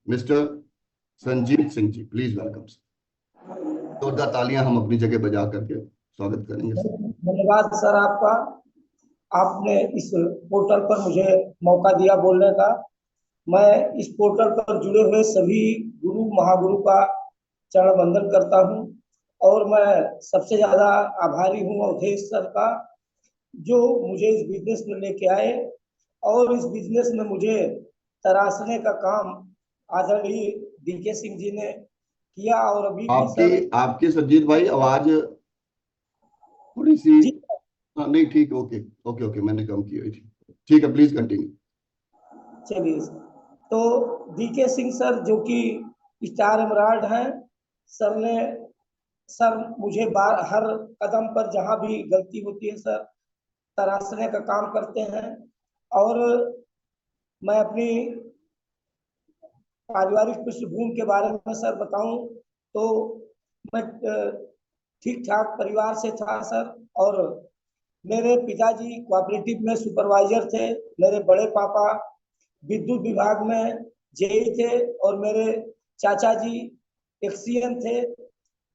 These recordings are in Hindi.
Mister Sanjeet Singh ji, please welcome sir. जोरदार तालियां हम अपनी जगह बजा करके स्वागत करेंगे सर। धन्यवाद सर आपका। आपने इस पोर्टल पर मुझे मौका दिया बोलने का। मैं इस पोर्टल पर जुड़े हुए सभी गुरु महागुरु का चरण वंदन करता हूं और मैं सबसे ज्यादा आभारी हूं अवधेश सर का, जो मुझे इस बिजनेस में लेके आए और इस बिजनेस में मुझे तराशने का काम आदरणीय डीके सिंह जी ने किया। और अभी भी आपकी सर आपकी संजीत भाई आवाज थोड़ी सी, जी हाँ नहीं ठीक, ओके ओके ओके, मैंने कम की हुई थी। ठीक है, प्लीज कंटिन्यू। चलिए सर। तो डीके सिंह सर जो कि स्टार एमराल्ड हैं, सर ने सर मुझे हर कदम पर जहां भी गलती होती है सर तराशने का काम करते हैं। और मैं अपनी पारिवारिक पृष्ठभूमि के बारे में सर बताऊं तो मैं ठीक ठाक परिवार से था सर। और मेरे पिताजी कोऑपरेटिव में सुपरवाइजर थे, मेरे बड़े पापा विद्युत विभाग में जेई थे और मेरे चाचा जी एक्सीएन थे।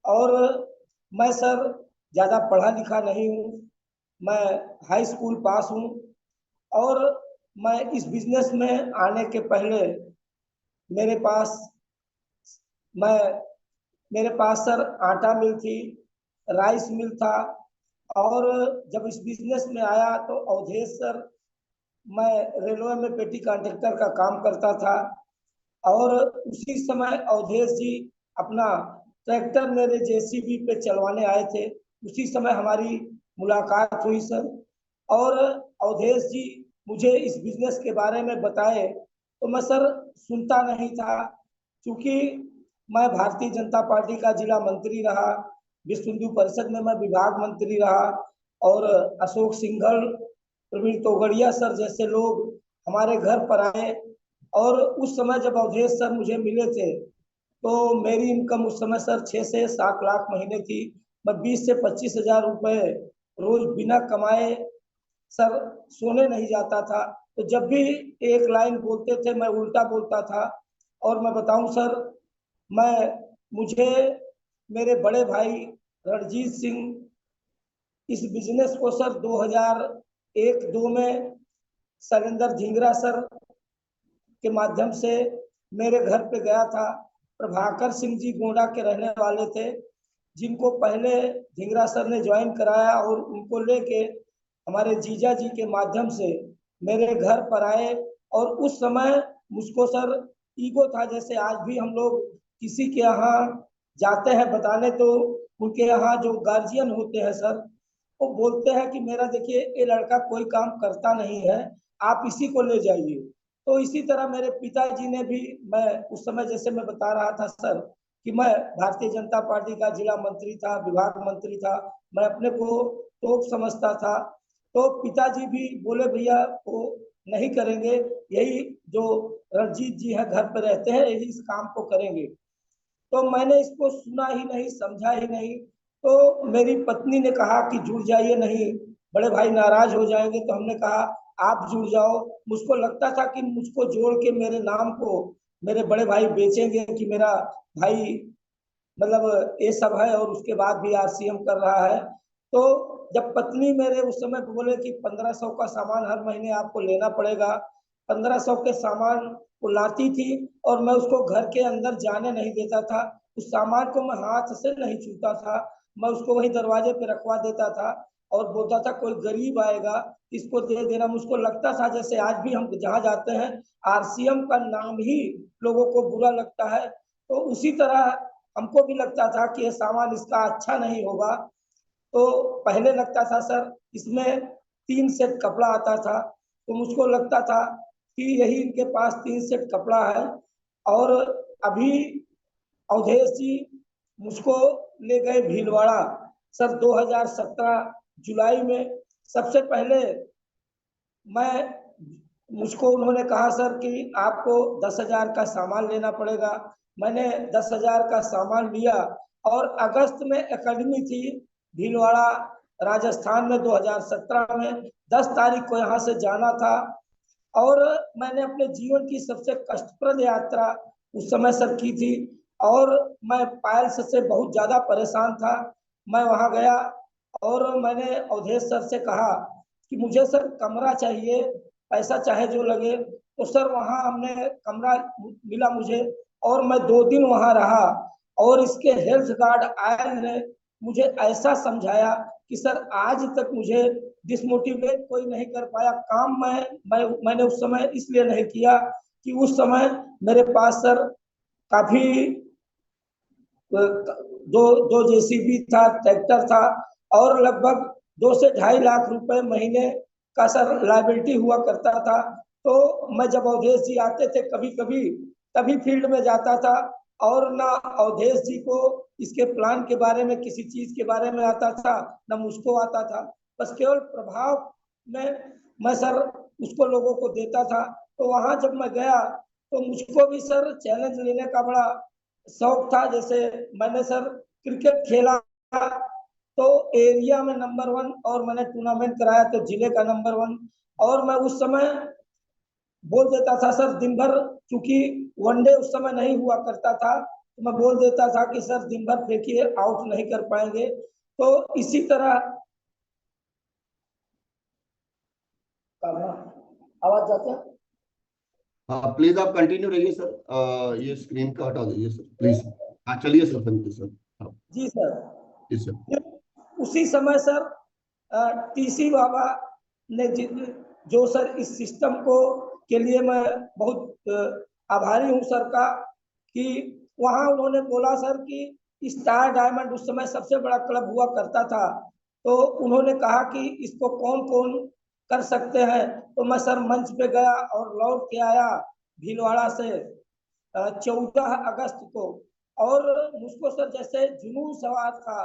और मैं सर ज़्यादा पढ़ा लिखा नहीं हूँ, मैं हाई स्कूल पास हूँ। और मैं इस बिजनेस में आने के पहले मेरे पास मैं मेरे पास सर आटा मिल थी, राइस मिल था। और जब इस बिजनेस में आया तो अवधेश सर, मैं रेलवे में पेटी कॉन्ट्रैक्टर का काम करता था और उसी समय अवधेश जी अपना ट्रैक्टर मेरे जेसीबी पे चलवाने आए थे। उसी समय हमारी मुलाकात हुई सर। और अवधेश जी मुझे इस बिजनेस के बारे में बताए तो मैं सर सुनता नहीं था, क्योंकि मैं भारतीय जनता पार्टी का जिला मंत्री रहा, विश्व हिंदू परिषद में मैं विभाग मंत्री रहा। और अशोक सिंघल, प्रवीण तोगड़िया सर जैसे लोग हमारे घर पर आए। और उस समय जब अवधेश सर मुझे मिले थे तो मेरी इनकम उस समय सर 6 से 7 लाख महीने थी। मैं 20 से 25 हजार रुपए रोज बिना कमाए सर सोने नहीं जाता था। तो जब भी एक लाइन बोलते थे मैं उल्टा बोलता था। और मैं बताऊं सर, मैं मुझे मेरे बड़े भाई रणजीत सिंह इस बिजनेस को सर 2001-2 में शैलेंद्र धिंगरा सर के माध्यम से मेरे घर पे गया था। प्रभाकर सिंह जी गोंडा के रहने वाले थे, जिनको पहले धिंगरा सर ने ज्वाइन कराया और उनको लेके हमारे जीजा जी के माध्यम से मेरे घर पर आए। और उस समय मुझको सर ईगो था, जैसे आज भी हम लोग किसी के यहाँ जाते हैं बताने तो उनके यहाँ जो गार्जियन होते हैं सर, वो बोलते हैं कि मेरा देखिए ये लड़का कोई काम करता नहीं है, आप इसी को ले जाइए। तो इसी तरह मेरे पिताजी ने भी, मैं उस समय जैसे मैं बता रहा था सर कि मैं भारतीय जनता पार्टी का जिला मंत्री था, विभाग मंत्री था, मैं अपने को टॉप समझता था। तो पिताजी भी बोले भैया वो नहीं करेंगे, यही जो रणजीत जी है घर पे रहते हैं यही इस काम को करेंगे। तो मैंने इसको सुना ही नहीं, समझा ही नहीं। तो मेरी पत्नी ने कहा कि जुड़ जाइए, नहीं बड़े भाई नाराज हो जाएंगे। तो हमने कहा आप जुड़ जाओ। मुझको लगता था कि मुझको जोड़ के मेरे नाम को मेरे बड़े भाई बेचेंगे कि मेरा भाई मतलब ये सब है और उसके बाद भी आरसीएम कर रहा है। तो जब पत्नी मेरे उस समय बोले कि 1500 का सामान हर महीने आपको लेना पड़ेगा, 1500 के सामान वो लाती थी और मैं उसको घर के अंदर जाने नहीं देता था। उस सामान को मैं हाथ से नहीं छूता था, मैं उसको वही दरवाजे पे रखवा देता था और बोलता था कोई गरीब आएगा इसको दे देना। मुझको लगता था जैसे आज भी हम जहाँ जाते हैं आरसीएम का नाम ही लोगों को बुरा लगता है। तो उसी तरह हमको भी लगता था कि ये सामान इसका अच्छा नहीं होगा। तो पहले लगता था सर इसमें 3 सेट कपड़ा आता था, तो मुझको लगता था कि यही इनके पास 3 सेट कपड़ा है। और अभी अवधेश जी मुझको ले गए भीलवाड़ा सर 2017 जुलाई में। सबसे पहले मैं मुझको उन्होंने कहा सर कि आपको 10 हजार का सामान लेना पड़ेगा। मैंने 10 हजार का सामान लिया और अगस्त में एकेडमी थी भीलवाड़ा राजस्थान में 2017 में, 10 तारीख को यहाँ से जाना था। और मैंने अपने जीवन की सबसे कष्टप्रद यात्रा उस समय सर की थी। और मैं पायल्स से बहुत ज्यादा परेशान था। मैं वहां गया और मैंने अवधेश सर से कहा कि मुझे सर कमरा चाहिए, पैसा चाहे जो लगे। तो सर वहां हमने कमरा मिला मुझे, और मैं 2 दिन वहां रहा। और इसके हेल्थ गार्ड आए ने मुझे ऐसा समझाया कि सर आज तक मुझे डिसमोटिवेट कोई नहीं कर पाया। काम मैंने उस समय इसलिए नहीं किया कि उस समय मेरे पास सर काफी दो दो जेसीबी था, ट्रैक्टर था, और लगभग 2 से 2.5 लाख रुपए महीने का सर लाइबिलिटी हुआ करता था। तो मैं जब अवधेश जी आते थे कभी कभी, तभी फील्ड में जाता था। और ना अवधेश जी को इसके प्लान के बारे में, किसी चीज के बारे में आता था, ना मुझको आता था। बस केवल प्रभाव में मैं सर उसको लोगों को देता था। तो वहां जब मैं गया तो मुझको भी सर चैलेंज लेने का बड़ा शौक था। जैसे मैंने सर क्रिकेट खेला तो एरिया में नंबर 1, और मैंने टूर्नामेंट कराया तो जिले का नंबर 1। और मैं उस समय बोल देता था सर दिन भर, क्योंकि वनडे उस समय नहीं हुआ करता था, तो मैं बोल देता था कि सर दिन भर फेंकिए, आउट नहीं कर पाएंगे। तो इसी तरह आवाज जाते हैं। हाँ प्लीज आप कंटिन्यू रहिए सर। ये स्क्रीन का हटा दीजिए सर प्लीज। हाँ चलिए सर, थैंक यू सर। हाँ जी सर। जी सर। फिर उसी समय सर टीसी बाबा ने जो सर इस सिस्टम को के लिए मैं बहुत आभारी हूँ सर का, कि वहाँ उन्होंने बोला सर कि स्टार डायमंड उस समय सबसे बड़ा क्लब हुआ करता था। तो उन्होंने कहा कि इसको कौन कौन कर सकते हैं। तो मैं सर मंच पे गया और लौट के आया भीलवाड़ा से 14 अगस्त को। और मुझको सर जैसे जुनून सवार था।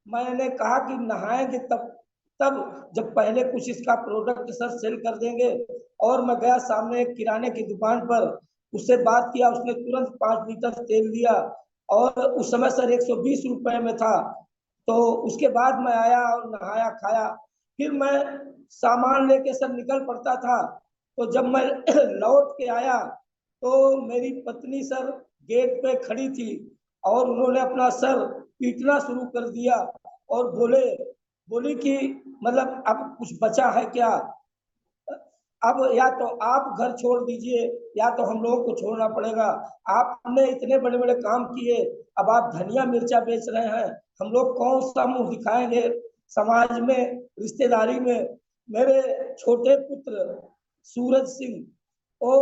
मैंने कहा कि नहाएंगे तब तब जब पहले कुछ इसका प्रोडक्ट सर सेल कर देंगे। और मैं गया सामने एक किराने की दुकान पर, उससे बात किया, उसने तुरंत 5 लीटर तेल दिया। और उस समय सर 120 रुपए में था। तो उसके बाद मैं आया और नहाया खाया। फिर मैं सामान लेके सर निकल पड़ता था। तो जब मैं लौट के आया तो मेरी पत्नी सर गेट पे खड़ी थी, और उन्होंने अपना सर पीटना शुरू कर दिया। और बोली कि मतलब अब कुछ बचा है क्या? अब या तो आप घर छोड़ दीजिए, या तो हम लोगों को छोड़ना पड़ेगा। आपने इतने बड़े बड़े काम किए, अब आप धनिया मिर्चा बेच रहे हैं, हम लोग कौन सा मुंह दिखाएंगे समाज में, रिश्तेदारी में? मेरे छोटे पुत्र सूरज सिंह वो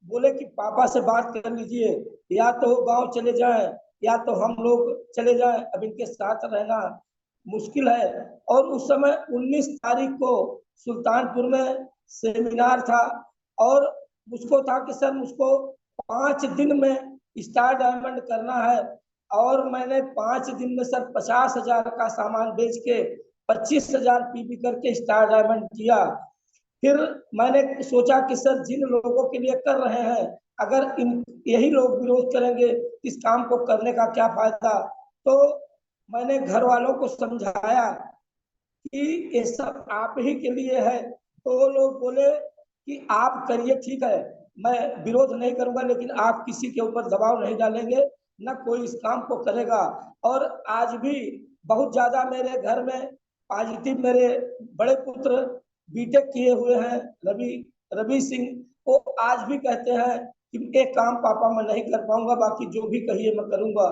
बोले कि पापा से बात कर लीजिए, या तो गांव चले जाएं, या तो हम लोग चले जाएं, अब इनके साथ रहना मुश्किल है। और उस समय 19 तारीख को सुल्तानपुर में सेमिनार था। और मुझको था कि सर मुझको 5 दिन में स्टार डायमंड करना है। और मैंने 5 दिन में सर 50,000 का सामान बेच के 25,000 पीपी करके स्टार डायमंड किया। फिर मैंने सोचा कि सर जिन लोगों के लिए कर रहे हैं, अगर इन यही लोग विरोध करेंगे, इस काम को करने का क्या फायदा? तो मैंने घर वालों को समझाया कि ये सब आप ही के लिए है। तो वो लोग बोले कि आप करिए, ठीक है, मैं विरोध नहीं करूंगा, लेकिन आप किसी के ऊपर दबाव नहीं डालेंगे, न कोई इस काम को करेगा। और आज भी बहुत ज्यादा मेरे घर में पॉजिटिव, मेरे बड़े पुत्र बीटेक किए हुए हैं, रवि रवि सिंह, वो आज भी कहते हैं कि एक काम पापा मैं नहीं कर पाऊंगा, बाकी जो भी कहिए मैं करूंगा।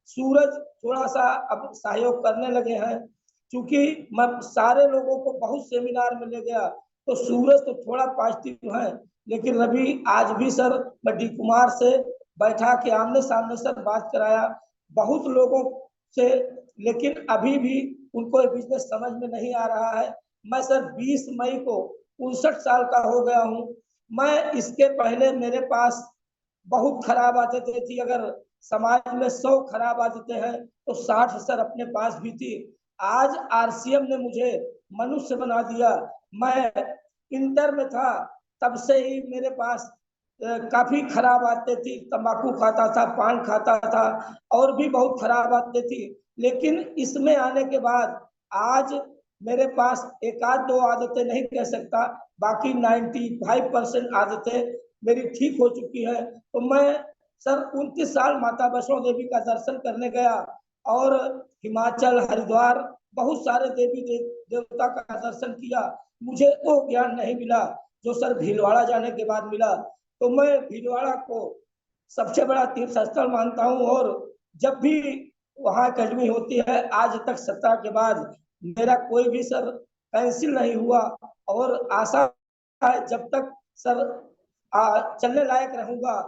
सूरज थोड़ा सा अब सहयोग करने लगे हैं, क्योंकि मैं सारे लोगों को बहुत सेमिनार में ले गया। तो सूरज तो थोड़ा पॉजिटिव है, लेकिन रवि आज भी सर, मैं डी कुमार से बैठा के आमने सामने सर बात कराया बहुत लोगों से, लेकिन अभी भी उनको ये बिजनेस समझ में नहीं आ रहा है। मैं सर 20 मई को 59 साल का हो गया हूँ। मैं इसके पहले मेरे पास बहुत खराब आदतें थी। अगर समाज में 100 खराब आदतें हैं तो 60 सर अपने पास भी थी। आज आरसीएम ने मुझे मनुष्य बना दिया। मैं इंटर में था तब से ही मेरे पास काफी खराब आदतें थी। तंबाकू खाता था, पान खाता था, और भी बहुत खराब आदतें थी। लेकिन इसमें आने के बाद आज मेरे पास एक आध दो आदतें नहीं कह सकता, बाकी 95% आदतें मेरी ठीक हो चुकी है। तो मैं सर 29 साल माता वैष्णो देवी का दर्शन करने गया और हिमाचल, हरिद्वार बहुत सारे देवता का दर्शन किया। मुझे वो ज्ञान नहीं मिला जो सर भीलवाड़ा जाने के बाद मिला। तो मैं भीलवाड़ा को सबसे बड़ा तीर्थ स्थल मानता हूँ और जब भी वहाँ अकेडमी होती है, आज तक सप्ताह के बाद मेरा कोई भी सर कैंसिल नहीं हुआ और आशा है जब तक सर चलने लायक रहूंगा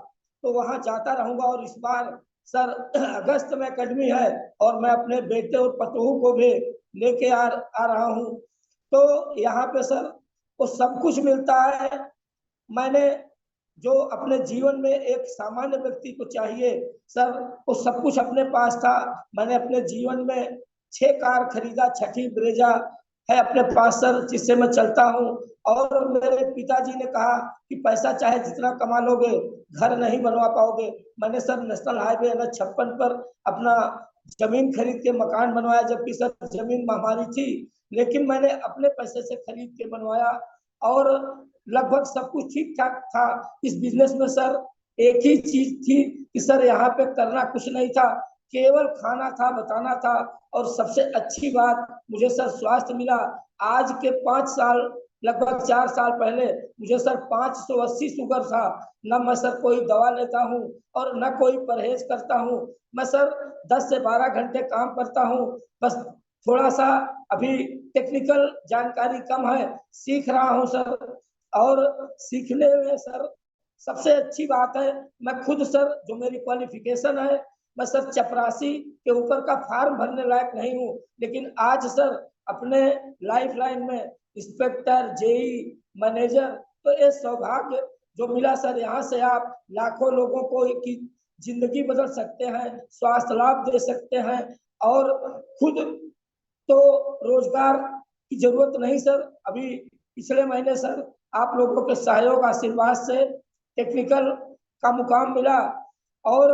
तो वहां जाता रहूंगा। और इस बार सर अगस्त में अकेडमी है और मैं अपने बेटे और पतोहू को भी लेके आ रहा हूँ। तो यहाँ पे सर वो सब कुछ मिलता है। मैंने जो अपने जीवन में एक सामान्य व्यक्ति को चाहिए सर, वो सब कुछ अपने पास था। मैंने अपने जीवन में 6 कार खरीदा, 6ठी ब्रेजा है अपने पास सर, जिससे मैं चलता हूँ। और मेरे पिताजी ने कहा कि पैसा चाहे जितना कमा लोगे, घर नहीं बनवा पाओगे। मैंने सर नेशनल हाईवे NH 56 पर अपना जमीन खरीद के मकान बनवाया, जबकि सर जमीन हमारी थी, लेकिन मैंने अपने पैसे से खरीद के बनवाया और लगभग सब कुछ ठीक ठाक था। इस बिजनेस में सर एक ही चीज थी कि सर यहाँ पे करना कुछ नहीं था, केवल खाना था, बताना था। और सबसे अच्छी बात मुझे सर स्वास्थ्य मिला। आज के 5 साल, लगभग 4 साल पहले मुझे सर 580 शुगर था। न मैं सर कोई दवा लेता हूँ और न कोई परहेज करता हूँ। मैं सर 10 से 12 घंटे काम करता हूँ। बस थोड़ा सा अभी टेक्निकल जानकारी कम है, सीख रहा हूँ सर। और सीखने में सर सबसे अच्छी बात है, मैं खुद सर जो मेरी क्वालिफिकेशन है, मैं सर चपरासी के ऊपर का फॉर्म भरने लायक नहीं हूँ, लेकिन आज सर अपने लाइफ लाइन में इंस्पेक्टर, जेई, मैनेजर, तो ये सौभाग्य जो मिला सर, यहाँ से आप लाखों लोगों को की जिंदगी बदल सकते हैं, स्वास्थ्य लाभ दे सकते हैं और खुद तो रोजगार की जरूरत नहीं सर। अभी पिछले महीने सर आप लोगों के सहयोग आशीर्वाद से टेक्निकल का मुकाम मिला और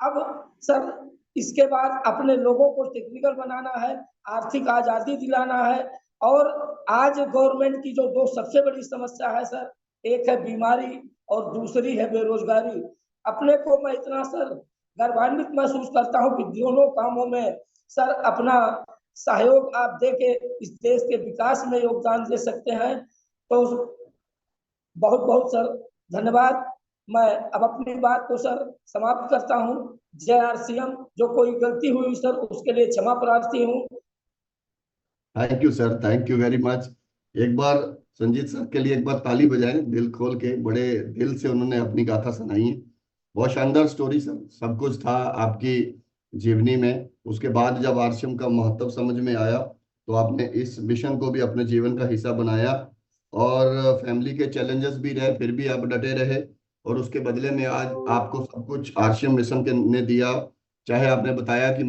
अब सर इसके बाद अपने लोगों को टेक्निकल बनाना है, आर्थिक आजादी दिलाना है। और आज गवर्नमेंट की जो 2 सबसे बड़ी समस्या है सर, एक है बीमारी और दूसरी है बेरोजगारी। अपने को मैं इतना सर गर्वान्वित महसूस करता हूँ कि दोनों कामों में सर अपना सहयोग आप दे के इस देश के विकास में योगदान दे सकते हैं। तो बहुत बहुत सर धन्यवाद। मैं अब अपनी बात को सर समाप्त करता हूँ। जय RCM। जो कोई गलती हुई सर उसके लिए क्षमा प्रार्थी हूँ। Thank you sir, thank you very much. एक बार संजीत सर के लिए एक बार ताली बजाएं, दिल खोल के, बड़े दिल से उन्होंने अपनी गाथा सुनाई है। बहुत शानदार स्टोरी सर, सब कुछ था आपकी जीवनी में। उसके बाद जब RCM का महत्व समझ में आया तो आपने इस मिशन को भी अपने जीवन का हिस्सा बनाया और फैमिली के चैलेंजेस भी रहे, फिर भी आप डटे रहे और उसके बदले में आज आपको सब कुछ RCM मिशन के ने दिया। चाहे आपने बताया कि